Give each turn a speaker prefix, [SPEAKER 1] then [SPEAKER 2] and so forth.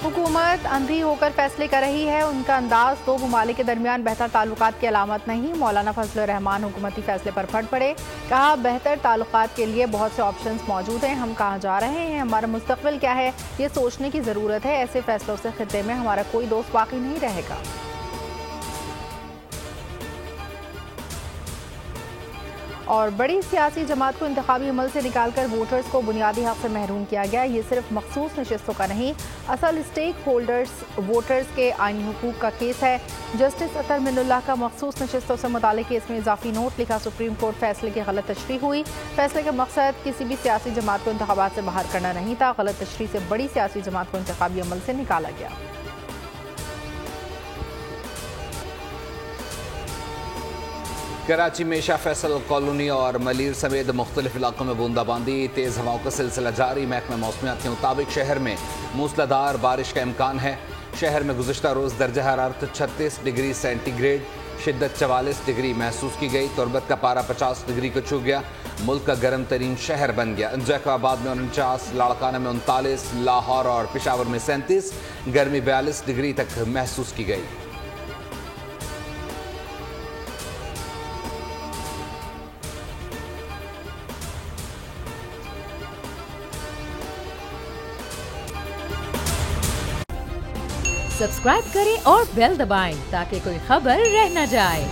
[SPEAKER 1] हुकूमत अंधी होकर फैसले कर रही है। उनका अंदाज दो ममालिक के दरमियान बेहतर ताल्लुकात की अलामत नहीं। मौलाना फजलुर रहमान हुकूमती फैसले पर फट पड़े। कहा, बेहतर ताल्लुकात के लिए बहुत से ऑप्शंस मौजूद हैं। हम कहाँ जा रहे हैं, हमारा मुस्तकबिल क्या है, ये सोचने की ज़रूरत है। ऐसे फैसलों से खित्ते में हमारा कोई दोस्त बाकी नहीं रहेगा। और बड़ी सियासी जमात को इंतखाबी अमल से निकालकर वोटर्स को बुनियादी हक से महरूम किया गया। ये सिर्फ मखसूस नशिस्तों का नहीं, असल स्टेक होल्डर्स वोटर्स के आईनी हुकूक का केस है। जस्टिस अतर मिनुल्लाह का मखसूस नशिस्तों से मुताल्लिक केस में इजाफी नोट लिखा। सुप्रीम कोर्ट फैसले की गलत तशरीह हुई। फैसले का मकसद किसी भी सियासी जमात को इंतखाबात से बाहर करना नहीं था। गलत तशरीह से बड़ी सियासी जमात को इंतखाबी अमल से निकाला गया।
[SPEAKER 2] कराची में शाह फैसल कॉलोनी और मलीर समेत मुख्तलिफ इलाकों में बूंदाबांदी, तेज़ हवाओं का सिलसिला जारी। महकमा मौसमियात के मुताबिक शहर में मूसलाधार बारिश का इम्कान है। शहर में गुज़िश्ता रोज़ दर्जा हरारत 36 डिग्री सेंटीग्रेड, शिद्दत 44 डिग्री महसूस की गई। तुरबत का पारा 50 डिग्री को छू गया। मुल्क का गर्म तरीन शहर बन गया। जैकोबाद में 49, लाड़काना में 39, लाहौर और पेशावर में 37, गर्मी 42 डिग्री तक महसूस की गई।
[SPEAKER 3] सब्सक्राइब करें और बेल दबाएं ताकि कोई खबर रह न जाए।